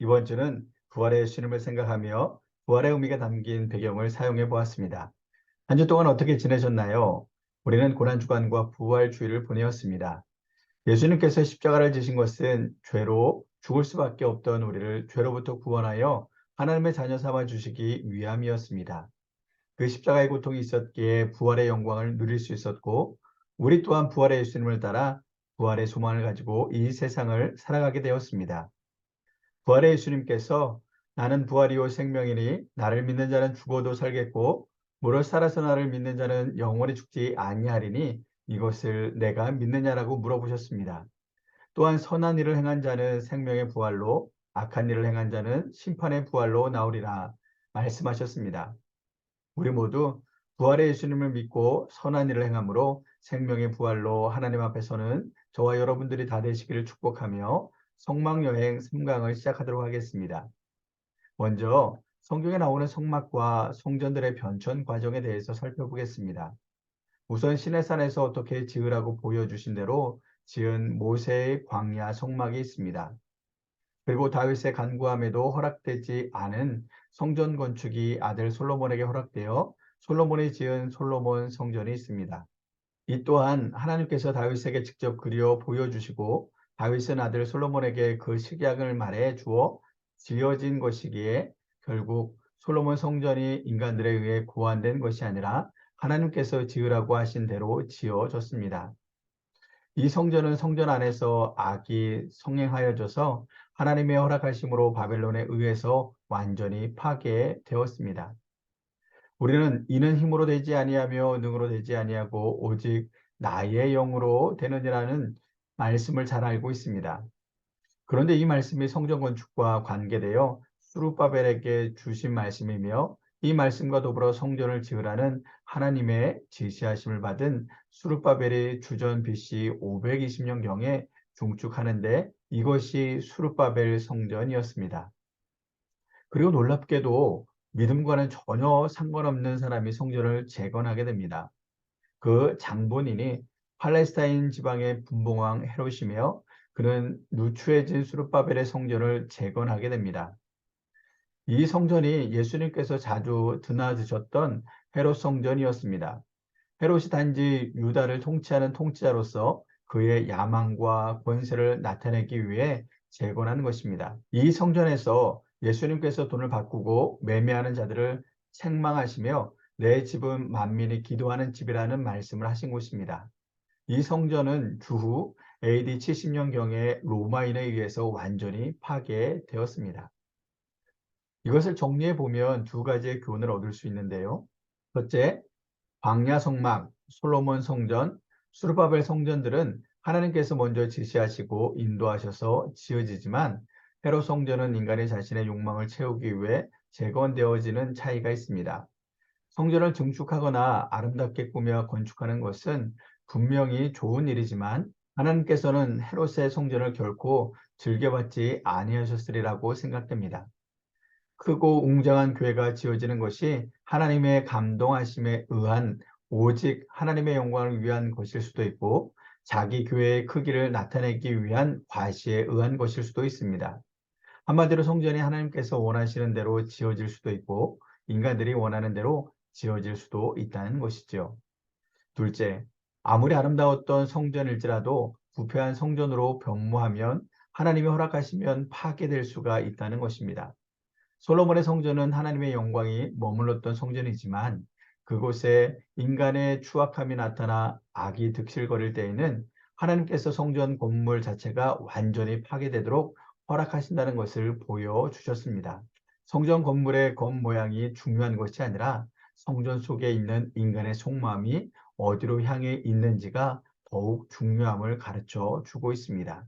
이번 주는 부활의 예수님을 생각하며 부활의 의미가 담긴 배경을 사용해 보았습니다. 한 주 동안 어떻게 지내셨나요? 우리는 고난주간과 부활주의를 보내었습니다. 예수님께서 십자가를 지신 것은 죄로 죽을 수밖에 없던 우리를 죄로부터 구원하여 하나님의 자녀 삼아 주시기 위함이었습니다. 그 십자가의 고통이 있었기에 부활의 영광을 누릴 수 있었고, 우리 또한 부활의 예수님을 따라 부활의 소망을 가지고 이 세상을 살아가게 되었습니다. 부활의 예수님께서 나는 부활이요 생명이니 나를 믿는 자는 죽어도 살겠고 무릇 살아서 나를 믿는 자는 영원히 죽지 아니하리니 이것을 내가 믿느냐라고 물어보셨습니다. 또한 선한 일을 행한 자는 생명의 부활로 악한 일을 행한 자는 심판의 부활로 나오리라 말씀하셨습니다. 우리 모두 부활의 예수님을 믿고 선한 일을 행함으로 생명의 부활로 하나님 앞에서는 저와 여러분들이 다 되시기를 축복하며 성막여행 3강을 시작하도록 하겠습니다. 먼저 성경에 나오는 성막과 성전들의 변천 과정에 대해서 살펴보겠습니다. 우선 시내산에서 어떻게 지으라고 보여주신 대로 지은 모세의 광야 성막이 있습니다. 그리고 다윗의 간구함에도 허락되지 않은 성전 건축이 아들 솔로몬에게 허락되어 솔로몬이 지은 솔로몬 성전이 있습니다. 이 또한 하나님께서 다윗에게 직접 그려 보여주시고 다윗은 아들 솔로몬에게 그 식약을 말해 주어 지어진 것이기에 결국 솔로몬 성전이 인간들에 의해 고안된 것이 아니라 하나님께서 지으라고 하신 대로 지어졌습니다. 이 성전은 성전 안에서 악이 성행하여져서 하나님의 허락하심으로 바벨론에 의해서 완전히 파괴되었습니다. 우리는 이는 힘으로 되지 아니하며 능으로 되지 아니하고 오직 나의 영으로 되느니라는 말씀을 잘 알고 있습니다. 그런데 이 말씀이 성전 건축과 관계되어 수룹바벨에게 주신 말씀이며 이 말씀과 더불어 성전을 지으라는 하나님의 지시하심을 받은 수룹바벨이 주전 BC 520년경에 중축하는데 이것이 수룹바벨 성전이었습니다. 그리고 놀랍게도 믿음과는 전혀 상관없는 사람이 성전을 재건하게 됩니다. 그 장본인이 팔레스타인 지방의 분봉왕 헤롯이며 그는 누추해진 수룹바벨의 성전을 재건하게 됩니다. 이 성전이 예수님께서 자주 드나드셨던 헤롯 성전이었습니다. 헤롯이 단지 유다를 통치하는 통치자로서 그의 야망과 권세를 나타내기 위해 재건한 것입니다. 이 성전에서 예수님께서 돈을 바꾸고 매매하는 자들을 책망하시며 내 집은 만민이 기도하는 집이라는 말씀을 하신 곳입니다. 이 성전은 주후 AD 70년경에 로마인에 의해서 완전히 파괴되었습니다. 이것을 정리해 보면 두 가지의 교훈을 얻을 수 있는데요. 첫째, 광야 성막, 솔로몬 성전, 수르바벨 성전들은 하나님께서 먼저 지시하시고 인도하셔서 지어지지만 헤롯 성전은 인간이 자신의 욕망을 채우기 위해 재건되어지는 차이가 있습니다. 성전을 증축하거나 아름답게 꾸며 건축하는 것은 분명히 좋은 일이지만 하나님께서는 헤롯의 성전을 결코 즐겨받지 아니하셨으리라고 생각됩니다. 크고 웅장한 교회가 지어지는 것이 하나님의 감동하심에 의한 오직 하나님의 영광을 위한 것일 수도 있고 자기 교회의 크기를 나타내기 위한 과시에 의한 것일 수도 있습니다. 한마디로 성전이 하나님께서 원하시는 대로 지어질 수도 있고 인간들이 원하는 대로 지어질 수도 있다는 것이죠. 둘째, 아무리 아름다웠던 성전일지라도 부패한 성전으로 변모하면 하나님이 허락하시면 파괴될 수가 있다는 것입니다. 솔로몬의 성전은 하나님의 영광이 머물렀던 성전이지만 그곳에 인간의 추악함이 나타나 악이 득실거릴 때에는 하나님께서 성전 건물 자체가 완전히 파괴되도록 허락하신다는 것을 보여주셨습니다. 성전 건물의 겉모양이 중요한 것이 아니라 성전 속에 있는 인간의 속마음이 어디로 향해 있는지가 더욱 중요함을 가르쳐 주고 있습니다.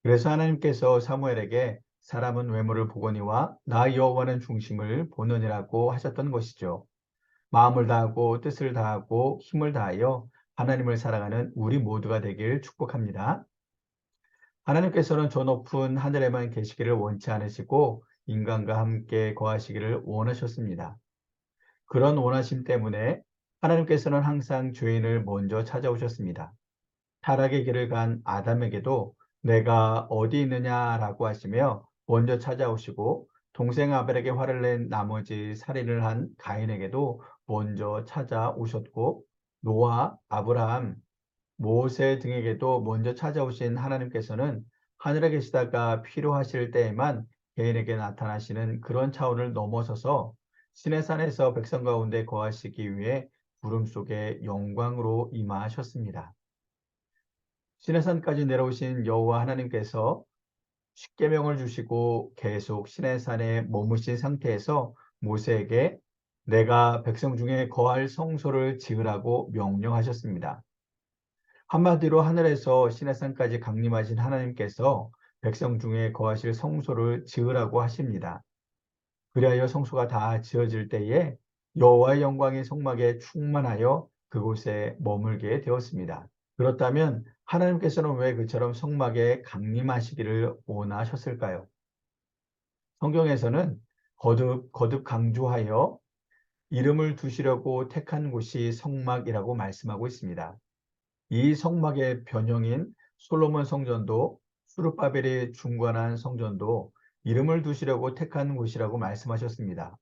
그래서 하나님께서 사무엘에게 사람은 외모를 보거니와 나 여호와는 중심을 보느니라고 하셨던 것이죠. 마음을 다하고 뜻을 다하고 힘을 다하여 하나님을 사랑하는 우리 모두가 되길 축복합니다. 하나님께서는 저 높은 하늘에만 계시기를 원치 않으시고 인간과 함께 거하시기를 원하셨습니다. 그런 원하심 때문에 하나님께서는 항상 죄인을 먼저 찾아오셨습니다. 타락의 길을 간 아담에게도 내가 어디 있느냐라고 하시며 먼저 찾아오시고 동생 아벨에게 화를 낸 나머지 살인을 한 가인에게도 먼저 찾아오셨고 노아, 아브라함, 모세 등에게도 먼저 찾아오신 하나님께서는 하늘에 계시다가 필요하실 때에만 개인에게 나타나시는 그런 차원을 넘어서서 시내산에서 백성 가운데 거하시기 위해 구름 속에 영광으로 임하셨습니다. 시내산까지 내려오신 여호와 하나님께서 십계명을 주시고 계속 시내산에 머무신 상태에서 모세에게 내가 백성 중에 거할 성소를 지으라고 명령하셨습니다. 한마디로 하늘에서 시내산까지 강림하신 하나님께서 백성 중에 거하실 성소를 지으라고 하십니다. 그리하여 성소가 다 지어질 때에 여호와의 영광이 성막에 충만하여 그곳에 머물게 되었습니다. 그렇다면 하나님께서는 왜 그처럼 성막에 강림하시기를 원하셨을까요? 성경에서는 거듭 강조하여 이름을 두시려고 택한 곳이 성막이라고 말씀하고 있습니다. 이 성막의 변형인 솔로몬 성전도 수르바벨이 중건한 성전도 이름을 두시려고 택한 곳이라고 말씀하셨습니다.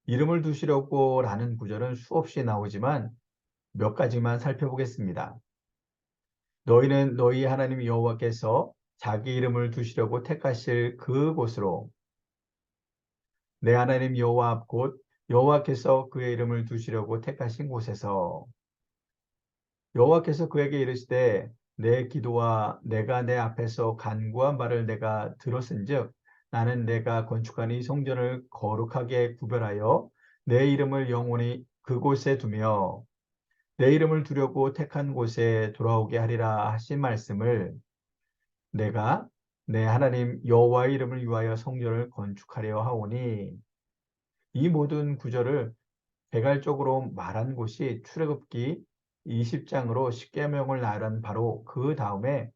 이름을 두시려고 라는 구절은 수없이 나오지만 몇 가지만 살펴보겠습니다. 너희는 너희 하나님 여호와께서 자기 이름을 두시려고 택하실 그곳으로 내 하나님 여호와 앞 곧 여호와께서 그의 이름을 두시려고 택하신 곳에서 여호와께서 그에게 이르시되 내 기도와 내가 내 앞에서 간구한 바를 내가 들었은즉 나는 내가 건축한 이 성전을 거룩하게 구별하여 내 이름을 영원히 그곳에 두며 내 이름을 두려고 택한 곳에 돌아오게 하리라 하신 말씀을 내가 내 하나님 여호와의 이름을 위하여 성전을 건축하려 하오니 이 모든 구절을 개괄적으로 말한 곳이 출애굽기 20장으로 십계명을 나열한 바로 그 다음에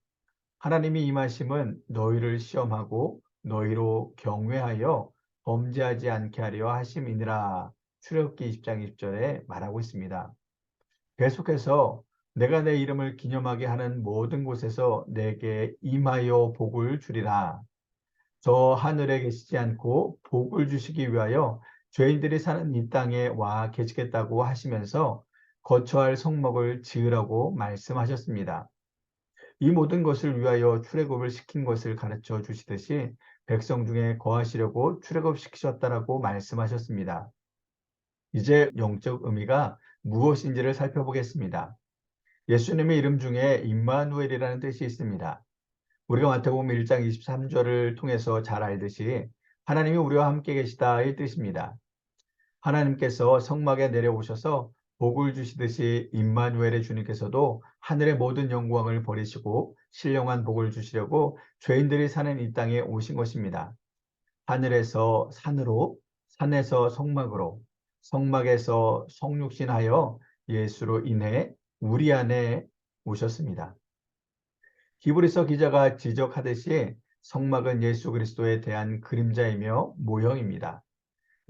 하나님이 임하심은 너희를 시험하고 너희로 경외하여 범죄하지 않게 하려 하심이니라 출애굽기 20장 20절에 말하고 있습니다. 계속해서 내가 내 이름을 기념하게 하는 모든 곳에서 내게 임하여 복을 주리라. 저 하늘에 계시지 않고 복을 주시기 위하여 죄인들이 사는 이 땅에 와 계시겠다고 하시면서 거처할 성막을 지으라고 말씀하셨습니다. 이 모든 것을 위하여 출애굽을 시킨 것을 가르쳐 주시듯이 백성 중에 거하시려고 출애굽시키셨다라고 말씀하셨습니다. 이제 영적 의미가 무엇인지를 살펴보겠습니다. 예수님의 이름 중에 임마누엘이라는 뜻이 있습니다. 우리가 마태복음 1장 23절을 통해서 잘 알듯이 하나님이 우리와 함께 계시다의 뜻입니다. 하나님께서 성막에 내려오셔서 복을 주시듯이 임마누엘의 주님께서도 하늘의 모든 영광을 버리시고 신령한 복을 주시려고 죄인들이 사는 이 땅에 오신 것입니다. 하늘에서 산으로, 산에서 성막으로, 성막에서 성육신하여 예수로 인해 우리 안에 오셨습니다. 히브리서 기자가 지적하듯이 성막은 예수 그리스도에 대한 그림자이며 모형입니다.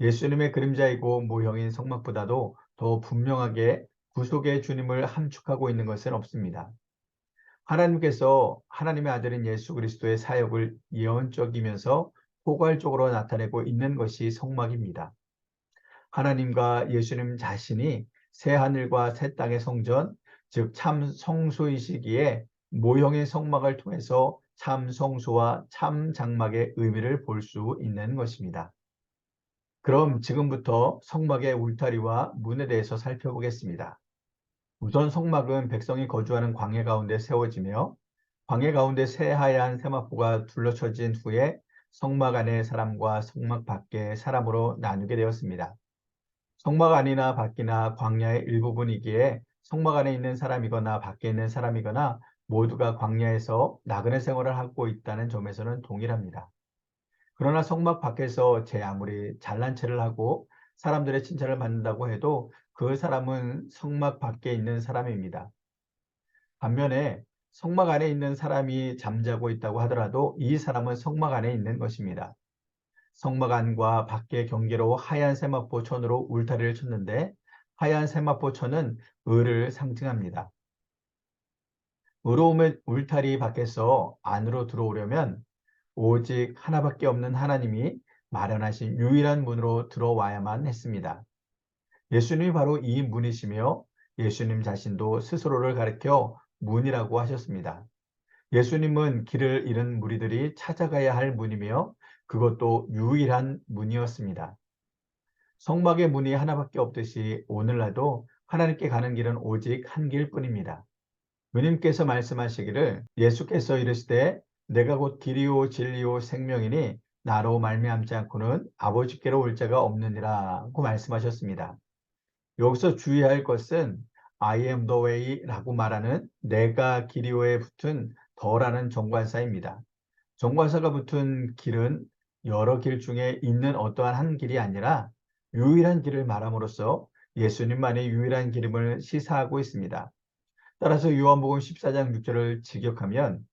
예수님의 그림자이고 모형인 성막보다도 더 분명하게 구속의 주님을 함축하고 있는 것은 없습니다. 하나님께서 하나님의 아들인 예수 그리스도의 사역을 예언적이면서 포괄적으로 나타내고 있는 것이 성막입니다. 하나님과 예수님 자신이 새 하늘과 새 땅의 성전, 즉 참 성소이시기에 모형의 성막을 통해서 참 성소와 참 장막의 의미를 볼 수 있는 것입니다. 그럼 지금부터 성막의 울타리와 문에 대해서 살펴보겠습니다. 우선 성막은 백성이 거주하는 광야 가운데 세워지며 광야 가운데 새하얀 세마포가 둘러쳐진 후에 성막 안의 사람과 성막 밖의 사람으로 나누게 되었습니다. 성막 안이나 밖이나 광야의 일부분이기에 성막 안에 있는 사람이거나 밖에 있는 사람이거나 모두가 광야에서 나그네 생활을 하고 있다는 점에서는 동일합니다. 그러나 성막 밖에서 제 아무리 잘난 체를 하고 사람들의 칭찬을 받는다고 해도 그 사람은 성막 밖에 있는 사람입니다. 반면에 성막 안에 있는 사람이 잠자고 있다고 하더라도 이 사람은 성막 안에 있는 것입니다. 성막 안과 밖의 경계로 하얀 세마포 천으로 울타리를 쳤는데 하얀 세마포 천은 의를 상징합니다. 의로움의 울타리 밖에서 안으로 들어오려면 오직 하나밖에 없는 하나님이 마련하신 유일한 문으로 들어와야만 했습니다. 예수님이 바로 이 문이시며 예수님 자신도 스스로를 가리켜 문이라고 하셨습니다. 예수님은 길을 잃은 무리들이 찾아가야 할 문이며 그것도 유일한 문이었습니다. 성막의 문이 하나밖에 없듯이 오늘날도 하나님께 가는 길은 오직 한 길뿐입니다. 주님께서 말씀하시기를 예수께서 이르시되 내가 곧 길이요 진리요 생명이니 나로 말미암지 않고는 아버지께로 올 자가 없느니라고 말씀하셨습니다. 여기서 주의할 것은 I am the way라고 말하는 내가 길이요에 붙은 더라는 정관사입니다. 정관사가 붙은 길은 여러 길 중에 있는 어떠한 한 길이 아니라 유일한 길을 말함으로써 예수님만이 유일한 길임을 시사하고 있습니다. 따라서 요한복음 14장 6절을 직역하면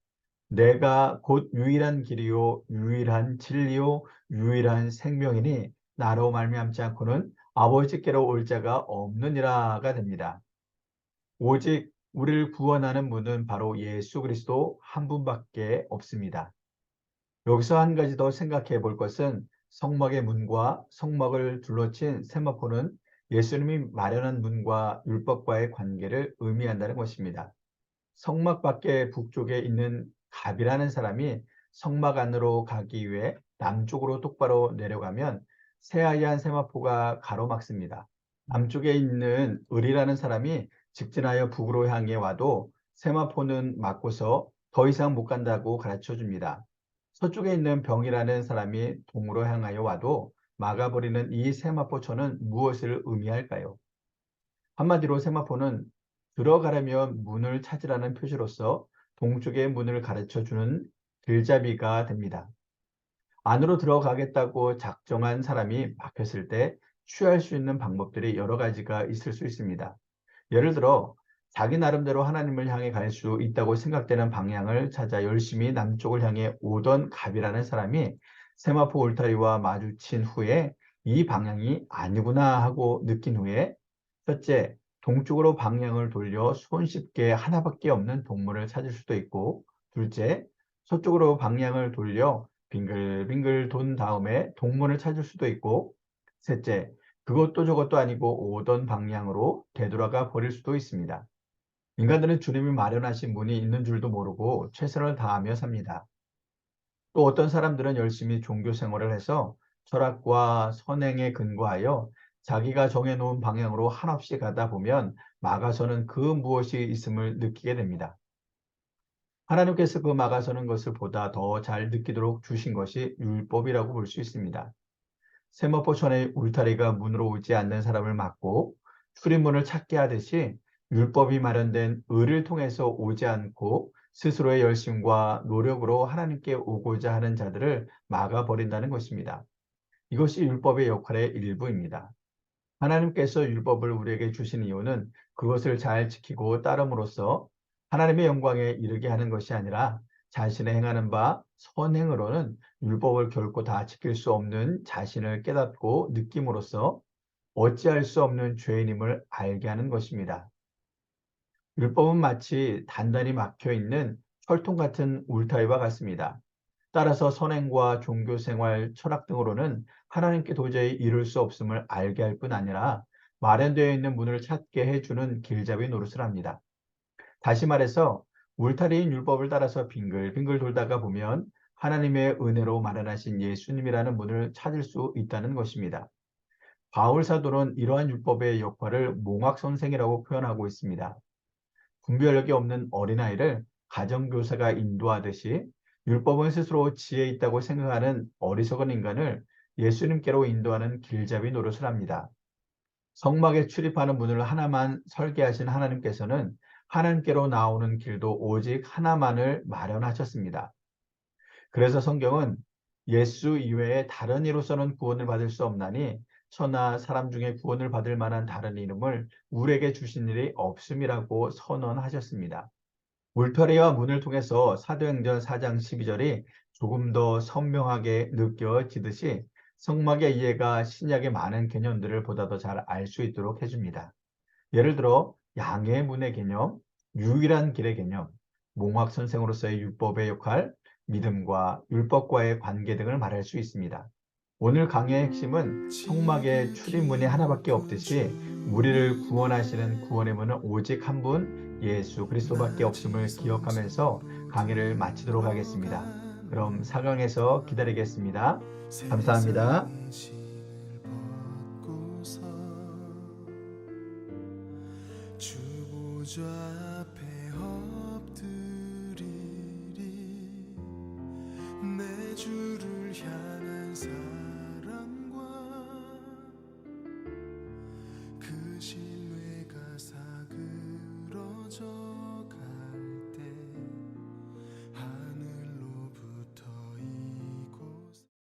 내가 곧 유일한 길이요 유일한 진리요 유일한 생명이니 나로 말미암지 않고는 아버지께로 올 자가 없느니라가 됩니다. 오직 우리를 구원하는 분은 바로 예수 그리스도 한 분밖에 없습니다. 여기서 한 가지 더 생각해 볼 것은 성막의 문과 성막을 둘러친 세마포는 예수님이 마련한 문과 율법과의 관계를 의미한다는 것입니다. 성막 밖에 북쪽에 있는 갑이라는 사람이 성막 안으로 가기 위해 남쪽으로 똑바로 내려가면 새하얀 세마포가 가로막습니다. 남쪽에 있는 을이라는 사람이 직진하여 북으로 향해 와도 세마포는 막고서 더 이상 못 간다고 가르쳐 줍니다. 서쪽에 있는 병이라는 사람이 동으로 향하여 와도 막아버리는 이 세마포천은 무엇을 의미할까요? 한마디로 세마포는 들어가려면 문을 찾으라는 표시로서 동쪽의 문을 가르쳐 주는 길잡이가 됩니다. 안으로 들어가겠다고 작정한 사람이 막혔을 때 취할 수 있는 방법들이 여러 가지가 있을 수 있습니다. 예를 들어 자기 나름대로 하나님을 향해 갈 수 있다고 생각되는 방향을 찾아 열심히 남쪽을 향해 오던 갑이라는 사람이 세마포 울타리와 마주친 후에 이 방향이 아니구나 하고 느낀 후에 첫째, 동쪽으로 방향을 돌려 손쉽게 하나밖에 없는 동물을 찾을 수도 있고 둘째, 서쪽으로 방향을 돌려 빙글빙글 돈 다음에 동물을 찾을 수도 있고 셋째, 그것도 저것도 아니고 오던 방향으로 되돌아가 버릴 수도 있습니다. 인간들은 주님이 마련하신 문이 있는 줄도 모르고 최선을 다하며 삽니다. 또 어떤 사람들은 열심히 종교 생활을 해서 철학과 선행에 근거하여 자기가 정해놓은 방향으로 한없이 가다 보면 막아서는 그 무엇이 있음을 느끼게 됩니다. 하나님께서 그 막아서는 것을 보다 더 잘 느끼도록 주신 것이 율법이라고 볼 수 있습니다. 세마포천의 울타리가 문으로 오지 않는 사람을 막고 출입문을 찾게 하듯이 율법이 마련된 의를 통해서 오지 않고 스스로의 열심과 노력으로 하나님께 오고자 하는 자들을 막아버린다는 것입니다. 이것이 율법의 역할의 일부입니다. 하나님께서 율법을 우리에게 주신 이유는 그것을 잘 지키고 따름으로써 하나님의 영광에 이르게 하는 것이 아니라 자신의 행하는 바 선행으로는 율법을 결코 다 지킬 수 없는 자신을 깨닫고 느낌으로써 어찌할 수 없는 죄인임을 알게 하는 것입니다. 율법은 마치 단단히 막혀 있는 철통 같은 울타리와 같습니다. 따라서 선행과 종교생활, 철학 등으로는 하나님께 도저히 이룰 수 없음을 알게 할 뿐 아니라 마련되어 있는 문을 찾게 해주는 길잡이 노릇을 합니다. 다시 말해서 울타리인 율법을 따라서 빙글빙글 돌다가 보면 하나님의 은혜로 마련하신 예수님이라는 문을 찾을 수 있다는 것입니다. 바울 사도는 이러한 율법의 역할을 몽학선생이라고 표현하고 있습니다. 분별력이 없는 어린아이를 가정교사가 인도하듯이 율법은 스스로 지혜 있다고 생각하는 어리석은 인간을 예수님께로 인도하는 길잡이 노릇을 합니다. 성막에 출입하는 문을 하나만 설계하신 하나님께서는 하나님께로 나오는 길도 오직 하나만을 마련하셨습니다. 그래서 성경은 예수 이외에 다른 이로서는 구원을 받을 수 없나니 천하 사람 중에 구원을 받을 만한 다른 이름을 우리에게 주신 일이 없음이라고 선언하셨습니다. 울타리와 문을 통해서 사도행전 4장 12절이 조금 더 선명하게 느껴지듯이 성막의 이해가 신약의 많은 개념들을 보다 더 잘 알 수 있도록 해줍니다. 예를 들어 양의 문의 개념, 유일한 길의 개념, 몽학 선생으로서의 율법의 역할, 믿음과 율법과의 관계 등을 말할 수 있습니다. 오늘 강의의 핵심은 성막에 출입문이 하나밖에 없듯이 우리를 구원하시는 구원의 문은 오직 한 분, 예수 그리스도밖에 없음을 기억하면서 강의를 마치도록 하겠습니다. 그럼 4강에서 기다리겠습니다. 감사합니다. 주보좌 앞에 엎드리리 내 주를 향한 사랑과 그 시